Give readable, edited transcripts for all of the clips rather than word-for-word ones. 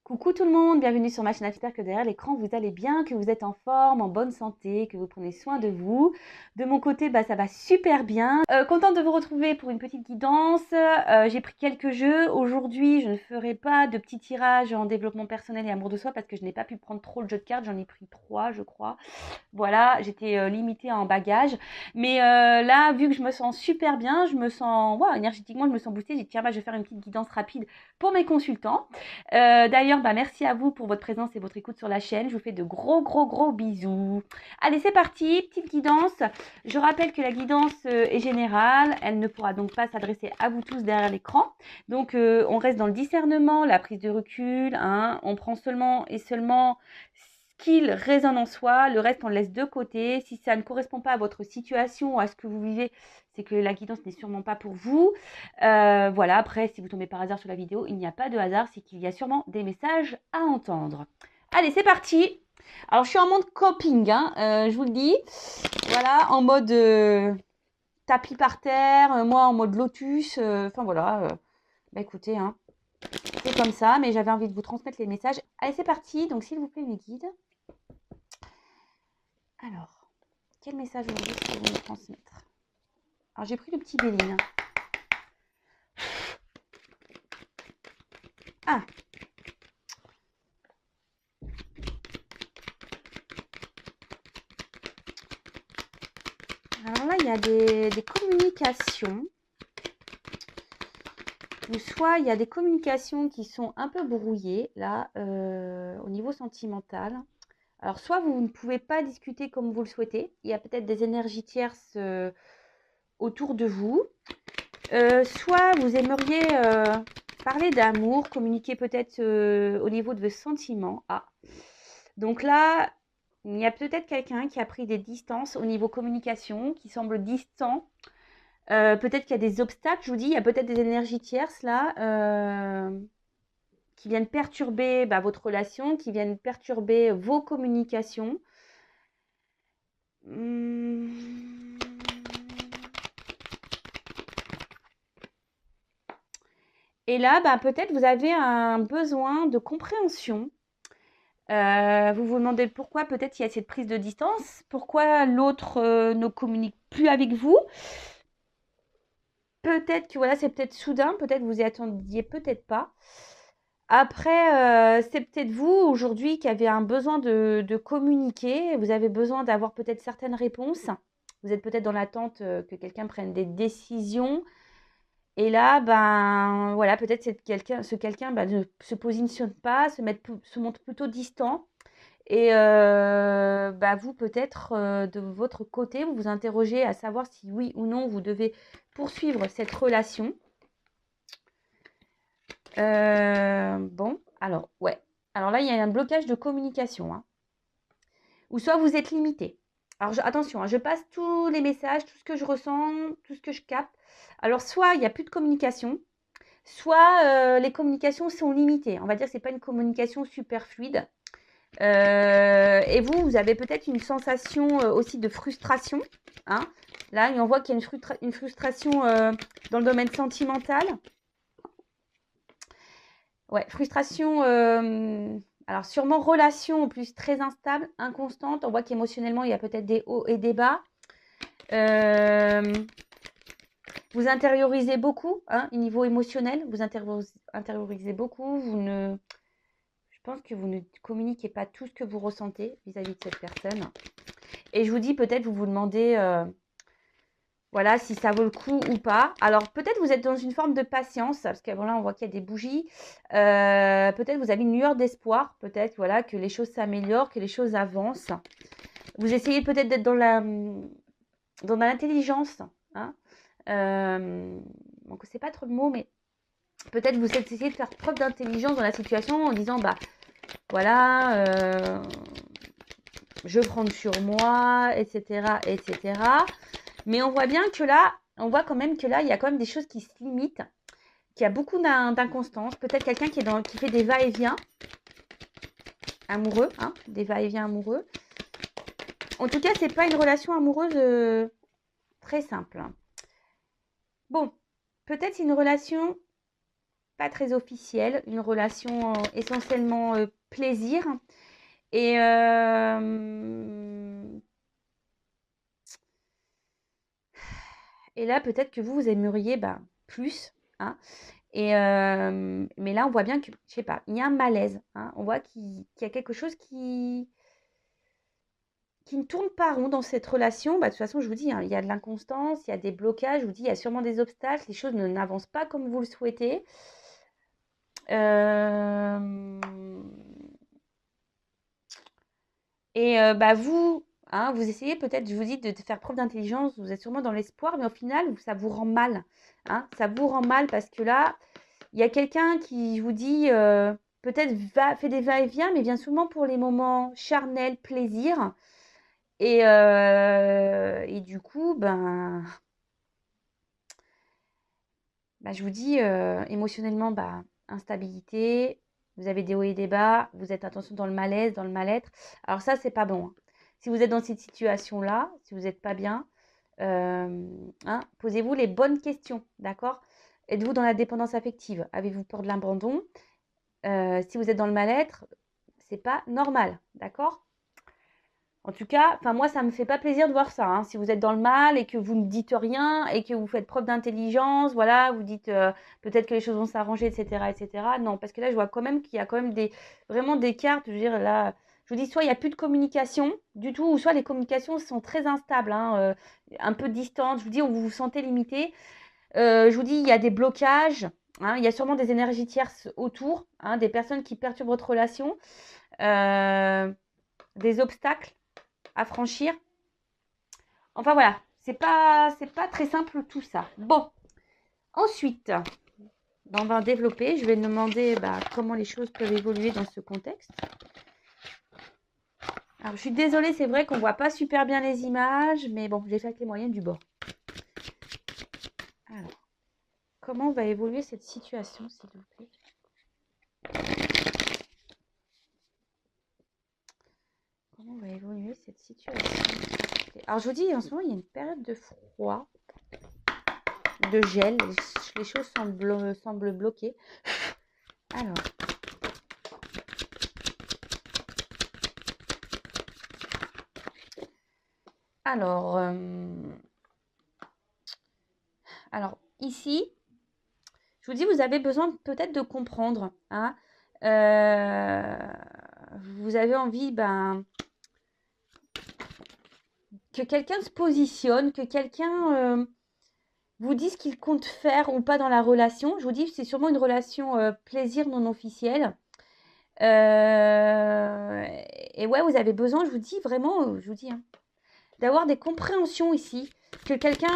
Coucou tout le monde, bienvenue sur ma chaîne. J'espère que derrière l'écran vous allez bien, que vous êtes en forme, en bonne santé, que vous prenez soin de vous. De mon côté, ça va super bien. Contente de vous retrouver pour une petite guidance. J'ai pris quelques jeux. Aujourd'hui, je ne ferai pas de petits tirages en développement personnel et amour de soi parce que je n'ai pas pu prendre trop le jeu de cartes. J'en ai pris 3, je crois. Voilà, j'étais limitée en bagages. Mais là, vu que je me sens super bien, je me sens, énergétiquement, je me sens boostée. J'ai dit, tiens, je vais faire une petite guidance rapide pour mes consultants. D'ailleurs, merci à vous pour votre présence et votre écoute sur la chaîne. Je vous fais de gros bisous. Allez, c'est parti, petite guidance. Je rappelle que la guidance est générale. Elle ne pourra donc pas s'adresser à vous tous derrière l'écran. Donc, on reste dans le discernement, la prise de recul. On prend seulement ce qu'il résonne en soi. Le reste, on le laisse de côté. Si ça ne correspond pas à votre situation ou à ce que vous vivez, c'est que la guidance n'est sûrement pas pour vous. Voilà, après, si vous tombez par hasard sur la vidéo, il n'y a pas de hasard, c'est qu'il y a sûrement des messages à entendre. Allez, c'est parti. Alors, je suis en mode coping, je vous le dis. Voilà, en mode tapis par terre, moi en mode lotus. Enfin, voilà. Écoutez, c'est comme ça, mais j'avais envie de vous transmettre les messages. Allez, c'est parti. Donc, s'il vous plaît, mes guides. Alors, quel message aujourd'hui est-ce que vous me transmettre? Alors, j'ai pris le petit Béline. Ah, alors là, il y a des communications. Ou soit il y a des communications qui sont un peu brouillées, là, au niveau sentimental. Alors, soit vous ne pouvez pas discuter comme vous le souhaitez. Il y a peut-être des énergies tierces autour de vous. Soit vous aimeriez parler d'amour, communiquer peut-être au niveau de vos sentiments. Ah, donc là, il y a peut-être quelqu'un qui a pris des distances au niveau communication, qui semble distant. Peut-être qu'il y a des obstacles, je vous dis, il y a peut-être des énergies tierces là qui viennent perturber votre relation, qui viennent perturber vos communications. Et là, peut-être vous avez un besoin de compréhension. Vous vous demandez pourquoi peut-être il y a cette prise de distance, pourquoi l'autre ne communique plus avec vous. Peut-être que voilà, c'est peut-être soudain, peut-être vous y attendiez, peut-être pas. Après, c'est peut-être vous aujourd'hui qui avez un besoin de communiquer. Vous avez besoin d'avoir peut-être certaines réponses. Vous êtes peut-être dans l'attente que quelqu'un prenne des décisions. Et là, voilà, peut-être ce quelqu'un ne se positionne pas, se montre plutôt distant. Et vous, peut-être, de votre côté, vous vous interrogez à savoir si oui ou non vous devez poursuivre cette relation. Bon, alors, ouais. Alors là, il y a un blocage de communication. Ou soit vous êtes limité. Alors, attention, je passe tous les messages, tout ce que je ressens, tout ce que je capte. Alors, soit il n'y a plus de communication, soit les communications sont limitées. On va dire que ce n'est pas une communication super fluide. Et vous avez peut-être une sensation aussi de frustration. Là, on voit qu'il y a une frustration dans le domaine sentimental. Ouais, frustration. Alors, sûrement relation en plus très instable, inconstante. On voit qu'émotionnellement, il y a peut-être des hauts et des bas. Vous intériorisez beaucoup, au niveau émotionnel. Vous intériorisez beaucoup. Je pense que vous ne communiquez pas tout ce que vous ressentez vis-à-vis de cette personne. Et je vous dis, peut-être vous vous demandez voilà, si ça vaut le coup ou pas. Alors, peut-être vous êtes dans une forme de patience, parce que voilà, on voit qu'il y a des bougies. Peut-être vous avez une lueur d'espoir, peut-être voilà, que les choses s'améliorent, que les choses avancent. Vous essayez peut-être d'être dans l'intelligence. Donc, c'est pas trop de mots, mais peut-être vous essayez de faire preuve d'intelligence dans la situation en disant, voilà, je prends sur moi, etc., etc. Mais on voit bien que là, il y a quand même des choses qui se limitent, qu'il y a beaucoup d'inconstance. Peut-être quelqu'un qui fait des va-et-vient amoureux, des va-et-vient amoureux. En tout cas, c'est pas une relation amoureuse très simple. Bon, peut-être c'est une relation pas très officielle, une relation essentiellement plaisir. Et là, peut-être que vous aimeriez plus. Hein. Mais là, on voit bien que, je sais pas, il y a un malaise. Hein. On voit qu'il y a quelque chose qui ne tourne pas rond dans cette relation. De toute façon, je vous dis, hein, il y a de l'inconstance, il y a des blocages, je vous dis, il y a sûrement des obstacles, les choses n'avancent pas comme vous le souhaitez. Vous, hein, vous essayez peut-être, je vous dis, de faire preuve d'intelligence, vous êtes sûrement dans l'espoir, mais au final, ça vous rend mal. Hein, ça vous rend mal parce que là, il y a quelqu'un qui, je vous dis, peut-être fait des va-et-vient, mais vient souvent pour les moments charnels, plaisir. Et du coup, je vous dis, émotionnellement, instabilité, vous avez des hauts et des bas, vous êtes, attention, dans le malaise, dans le mal-être. Alors ça, c'est pas bon. Hein. Si vous êtes dans cette situation-là, si vous n'êtes pas bien, posez-vous les bonnes questions, d'accord? Êtes-vous dans la dépendance affective? Avez-vous peur de l'abandon? Si vous êtes dans le mal-être, c'est pas normal, d'accord? En tout cas, moi, ça me fait pas plaisir de voir ça. Hein. Si vous êtes dans le mal et que vous ne dites rien et que vous faites preuve d'intelligence, voilà, vous dites peut-être que les choses vont s'arranger, etc., etc. Non, parce que là, je vois quand même qu'il y a quand même vraiment des cartes. Je veux dire, là, je vous dis, soit il n'y a plus de communication du tout, ou soit les communications sont très instables, hein, un peu distantes. Je vous dis, vous vous sentez limité. Je vous dis, il y a des blocages. Hein, il y a sûrement des énergies tierces autour, hein, des personnes qui perturbent votre relation, des obstacles à franchir. Enfin voilà, c'est pas très simple tout ça. Bon, ensuite, on va développer. Je vais demander comment les choses peuvent évoluer dans ce contexte. Alors, je suis désolée, c'est vrai qu'on voit pas super bien les images, mais bon, j'ai fait avec les moyens du bord. Alors, comment va évoluer cette situation, s'il vous plaît? Comment va évoluer cette situation? Alors, je vous dis, en ce moment, il y a une période de froid, de gel. Les choses semblent bloquées. Alors, alors ici, je vous dis, vous avez besoin peut-être de comprendre. Hein, vous avez envie que quelqu'un se positionne, que quelqu'un vous dise ce qu'il compte faire ou pas dans la relation. Je vous dis, c'est sûrement une relation plaisir non officielle. Et ouais, vous avez besoin, je vous dis vraiment, je vous dis, hein, d'avoir des compréhensions ici. Que quelqu'un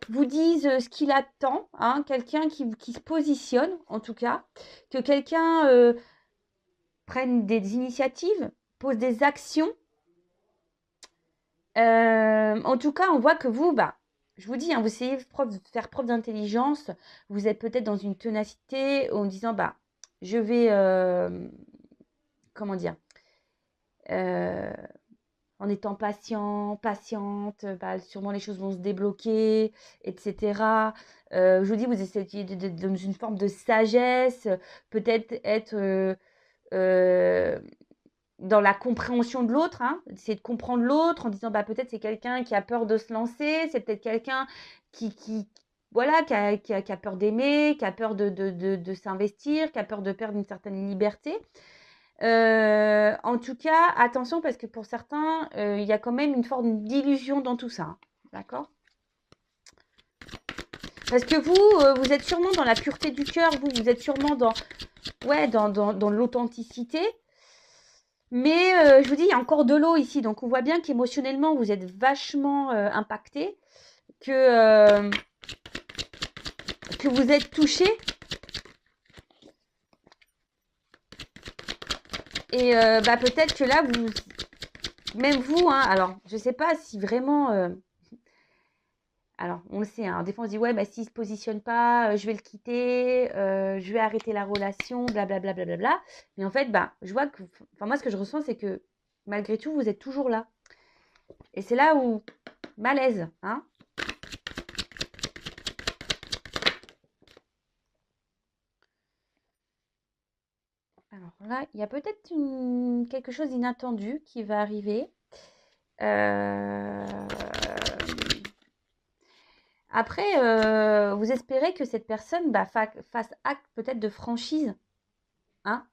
vous dise ce qu'il attend, hein, quelqu'un qui se positionne, en tout cas. Que quelqu'un prenne des initiatives, pose des actions. En tout cas, on voit que vous, je vous dis, hein, vous essayez de faire preuve d'intelligence. Vous êtes peut-être dans une ténacité en disant, je vais, comment dire, en étant patiente, sûrement les choses vont se débloquer, etc. Je vous dis, vous essayez dans une forme de sagesse, peut-être être dans la compréhension de l'autre, hein, essayer de comprendre l'autre en disant peut-être c'est quelqu'un qui a peur de se lancer, c'est peut-être quelqu'un voilà, qui a peur d'aimer, qui a peur de s'investir, qui a peur de perdre une certaine liberté. En tout cas, attention parce que pour certains, il y a quand même une forme d'illusion dans tout ça. Hein, d'accord? Parce que vous êtes sûrement dans la pureté du cœur, vous êtes sûrement dans l'authenticité. Mais je vous dis, il y a encore de l'eau ici. Donc, on voit bien qu'émotionnellement, vous êtes vachement impacté, que vous êtes touché. Et peut-être que là, même vous, hein, alors, je ne sais pas si vraiment... alors, on le sait, hein, des fois, on se dit, ouais, s'il ne se positionne pas, je vais le quitter, je vais arrêter la relation, blablabla. Bla, bla, bla, bla. Mais en fait, je vois que... Enfin, moi, ce que je ressens, c'est que malgré tout, vous êtes toujours là. Et c'est là où... Malaise, hein. Alors là, il y a peut-être quelque chose d'inattendu qui va arriver. Après, vous espérez que cette personne fasse acte peut-être de franchise, hein,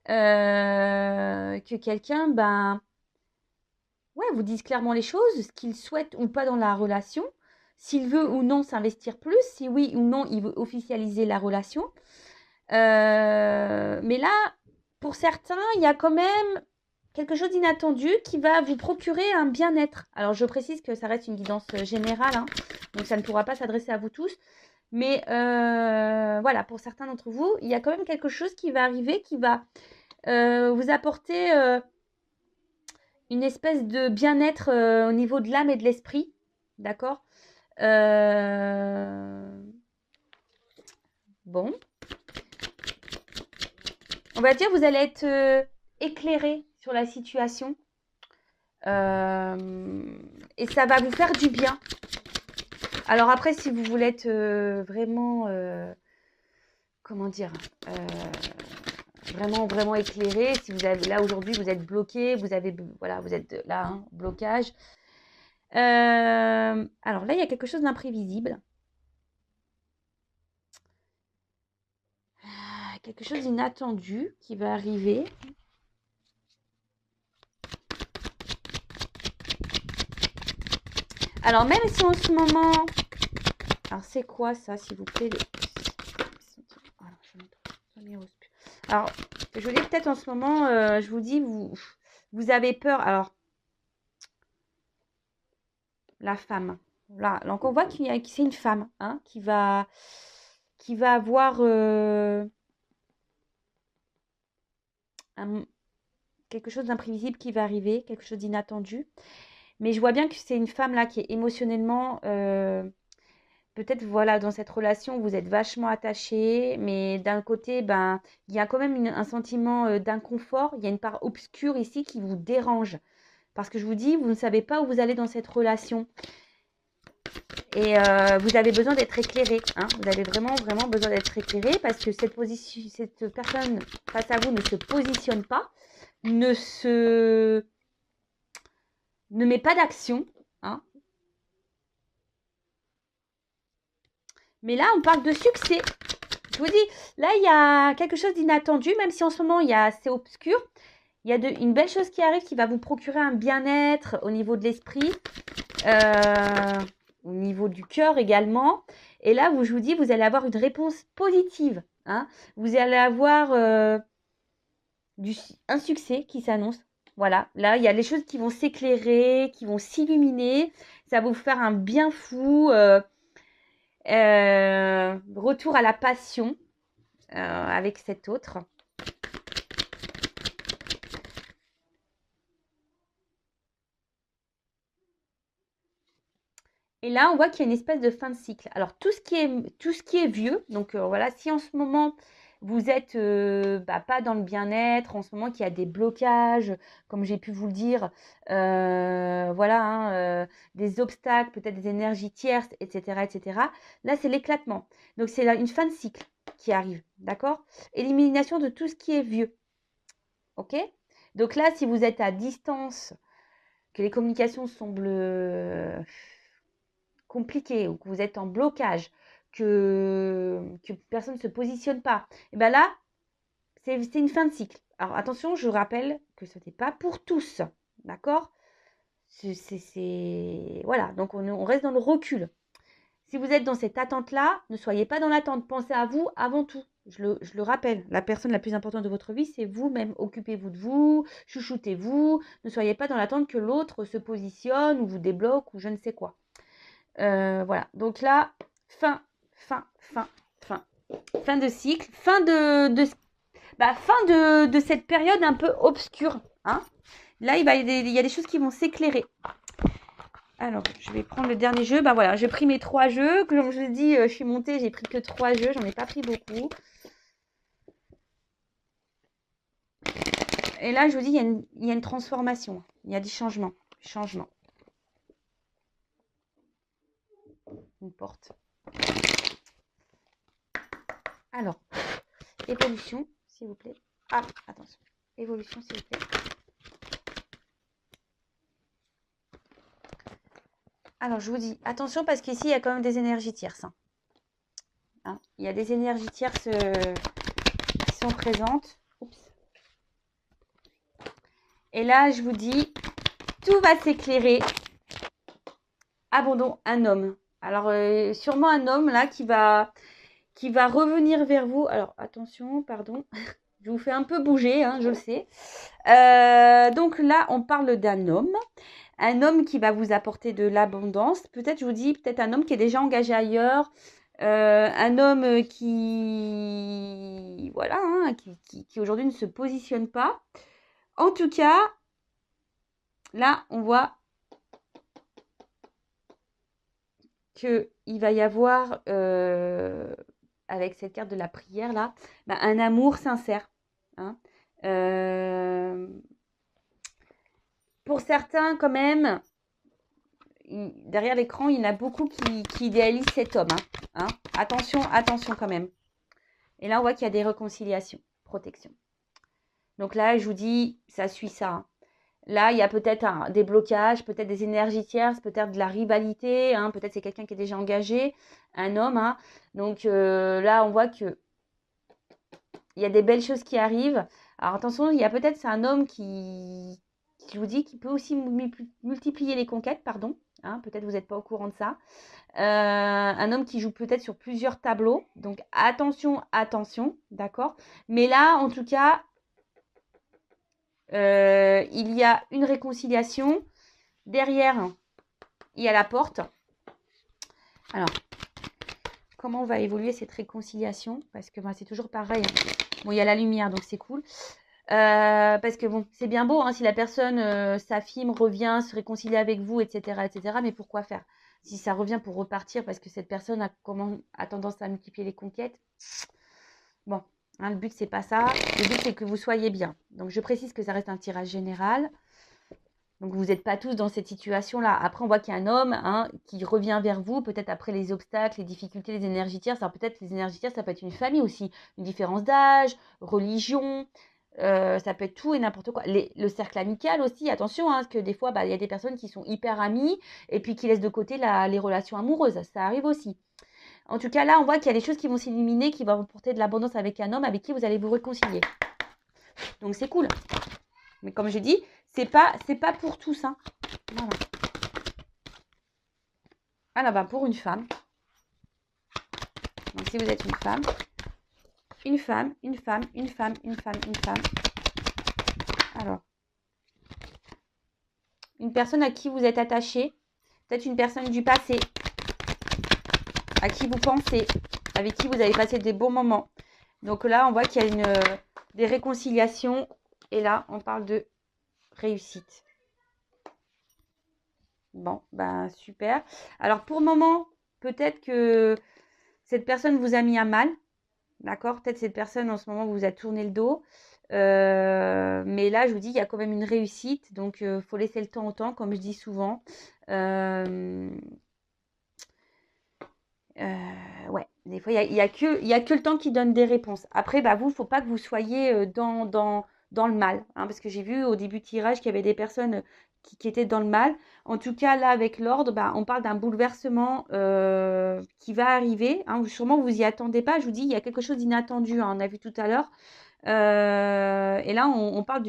que quelqu'un ouais, vous dise clairement les choses, ce qu'il souhaite ou pas dans la relation, s'il veut ou non s'investir plus, si oui ou non il veut officialiser la relation. Mais là, pour certains, il y a quand même quelque chose d'inattendu qui va vous procurer un bien-être. Alors, je précise que ça reste une guidance générale, hein, donc ça ne pourra pas s'adresser à vous tous. Mais voilà, pour certains d'entre vous, il y a quand même quelque chose qui va arriver, qui va vous apporter une espèce de bien-être au niveau de l'âme et de l'esprit. D'accord. Bon. On va dire vous allez être éclairé sur la situation. Et ça va vous faire du bien. Alors après, si vous voulez être vraiment, comment dire, vraiment éclairé, si vous avez là aujourd'hui, vous êtes bloqué, voilà, vous êtes là, hein, blocage. Alors là, il y a quelque chose d'imprévisible. Quelque chose d'inattendu qui va arriver. Alors même si en ce moment... Alors c'est quoi ça, s'il vous plaît? Alors, je vous dis peut-être en ce moment, je vous dis, vous avez peur. Alors, la femme. Là, donc on voit que c'est une femme, hein, qui va avoir quelque chose d'imprévisible qui va arriver, quelque chose d'inattendu. Mais je vois bien que c'est une femme là qui est émotionnellement, peut-être voilà, dans cette relation, vous êtes vachement attachés, mais d'un côté, il y a quand même un sentiment d'inconfort. Il y a une part obscure ici qui vous dérange. Parce que je vous dis, vous ne savez pas où vous allez dans cette relation. Et vous avez besoin d'être éclairé. Hein. Vous avez vraiment besoin d'être éclairé parce que cette personne face à vous ne se positionne pas, ne met pas d'action. Hein. Mais là, on parle de succès. Je vous dis, là, il y a quelque chose d'inattendu, même si en ce moment, c'est obscur. Il y a une belle chose qui arrive qui va vous procurer un bien-être au niveau de l'esprit, au niveau du cœur également. Et là, je vous dis, vous allez avoir une réponse positive. Hein. Vous allez avoir un succès qui s'annonce. Voilà, là, il y a les choses qui vont s'éclairer, qui vont s'illuminer. Ça va vous faire un bien fou. Retour à la passion avec cet autre. Et là, on voit qu'il y a une espèce de fin de cycle. Alors, tout ce qui est vieux, donc voilà, si en ce moment, vous êtes pas dans le bien-être, en ce moment qu'il y a des blocages, comme j'ai pu vous le dire, voilà, hein, des obstacles, peut-être des énergies tierces, etc., etc. Là, c'est l'éclatement. Donc, c'est une fin de cycle qui arrive, d'accord? Élimination de tout ce qui est vieux, ok? Donc là, si vous êtes à distance, que les communications semblent compliqué ou que vous êtes en blocage, que personne ne se positionne pas, et bien là, c'est une fin de cycle. Alors attention, je rappelle que ce n'est pas pour tous, d'accord? Voilà, donc on reste dans le recul. Si vous êtes dans cette attente-là, ne soyez pas dans l'attente. Pensez à vous avant tout. Je le rappelle, la personne la plus importante de votre vie, c'est vous-même. Occupez-vous de vous, chouchoutez-vous. Ne soyez pas dans l'attente que l'autre se positionne ou vous débloque ou je ne sais quoi. Voilà, donc là, fin de cycle, fin de cette période un peu obscure. Hein. Là, il y a des choses qui vont s'éclairer. Alors, je vais prendre le dernier jeu. Voilà, j'ai pris mes 3 jeux. Comme je vous dis, je suis montée, j'ai pris que 3 jeux. J'en ai pas pris beaucoup. Et là, je vous dis, il y a une transformation. Il y a des changements. Une porte. Alors, évolution, s'il vous plaît. Ah, attention. Évolution, s'il vous plaît. Alors, je vous dis, attention parce qu'ici, il y a quand même des énergies tierces. Hein. Il y a des énergies tierces qui sont présentes. Oups. Et là, je vous dis, tout va s'éclairer. Abandon, un homme. Alors, sûrement un homme là qui va revenir vers vous. Alors, attention, pardon. Je vous fais un peu bouger, hein, je le sais. Donc là, on parle d'un homme. Un homme qui va vous apporter de l'abondance. Peut-être, je vous dis, peut-être un homme qui est déjà engagé ailleurs. Un homme qui, voilà, hein, qui aujourd'hui ne se positionne pas. En tout cas, là, on voit qu'il va y avoir, avec cette carte de la prière, là, bah, un amour sincère. Hein. Pour certains, quand même, derrière l'écran, il y en a beaucoup qui idéalisent cet homme. Hein. Attention, attention quand même. Et là, on voit qu'il y a des réconciliations, protection. Donc là, je vous dis, ça suit ça. Hein. Là, il y a peut-être des blocages, peut-être des énergies tierces, peut-être de la rivalité. Hein, peut-être c'est quelqu'un qui est déjà engagé, un homme. Hein. Donc là, on voit que il y a des belles choses qui arrivent. Alors attention, il y a peut-être, c'est un homme qui vous dit, qui peut aussi multiplier les conquêtes, pardon. Hein, peut-être vous n'êtes pas au courant de ça. Un homme qui joue peut-être sur plusieurs tableaux. Donc attention, attention, d'accord. Mais là, en tout cas, il y a une réconciliation. Derrière, il y a la porte. Alors, comment va évoluer cette réconciliation? Parce que c'est toujours pareil. Bon, il y a la lumière, donc c'est cool. Parce que bon, c'est bien beau, hein, si la personne s'affirme, revient, se réconcilie avec vous, etc., etc. Mais pourquoi faire? Si ça revient pour repartir parce que cette personne a tendance à multiplier les conquêtes. Bon, hein, le but, c'est pas ça. Le but, c'est que vous soyez bien. Donc, je précise que ça reste un tirage général. Donc, vous n'êtes pas tous dans cette situation-là. Après, on voit qu'il y a un homme qui revient vers vous, peut-être après les obstacles, les difficultés, les énergies tierces. Alors, peut-être les énergies tierces, ça peut être une famille aussi. Une différence d'âge, religion, ça peut être tout et n'importe quoi. Le cercle amical aussi, attention, parce que des fois, il y a des personnes qui sont hyper amies et puis qui laissent de côté les relations amoureuses. Ça arrive aussi. En tout cas, là, on voit qu'il y a des choses qui vont s'illuminer, qui vont vous porter de l'abondance avec un homme avec qui vous allez vous réconcilier. Donc, c'est cool. Mais comme je dis, c'est pas pour tous. Hein. Voilà. Alors, pour une femme. Donc, si vous êtes une femme. Une femme, une femme, une femme, une femme, une femme. Alors. Une personne à qui vous êtes attaché. Peut-être une personne du passé. À qui vous pensez. Avec qui vous avez passé des bons moments. Donc là, on voit qu'il y a des réconciliations. Et là, on parle de réussite. Bon, super. Alors, pour le moment, peut-être que cette personne vous a mis à mal. D'accord? Peut-être cette personne, en ce moment, vous a tourné le dos. Mais là, je vous dis, il y a quand même une réussite. Donc, il faut laisser le temps au temps, comme je dis souvent. Ouais, des fois, il y a que le temps qui donne des réponses. Après, vous, il ne faut pas que vous soyez dans le mal. Hein, parce que j'ai vu au début du tirage qu'il y avait des personnes qui étaient dans le mal. En tout cas, là, avec l'ordre, on parle d'un bouleversement qui va arriver. Hein, sûrement, vous n'y attendez pas. Je vous dis, il y a quelque chose d'inattendu. Hein, on a vu tout à l'heure. Et là, on parle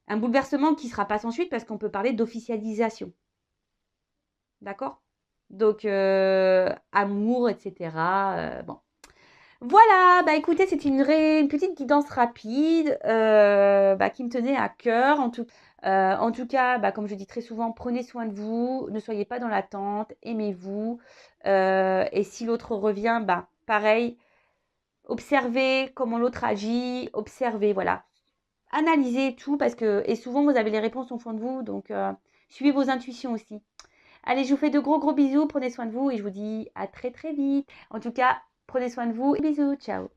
un bouleversement qui ne sera pas sans suite parce qu'on peut parler d'officialisation. D'accord? Donc, amour, etc. Bon. Voilà, écoutez, c'est une petite guidance rapide qui me tenait à cœur. En tout cas, comme je dis très souvent, prenez soin de vous, ne soyez pas dans l'attente, aimez-vous. Et si l'autre revient, pareil, observez comment l'autre agit, observez, voilà. Analysez tout et souvent vous avez les réponses au fond de vous, donc suivez vos intuitions aussi. Allez, je vous fais de gros bisous, prenez soin de vous et je vous dis à très très vite. En tout cas, prenez soin de vous et bisous, ciao.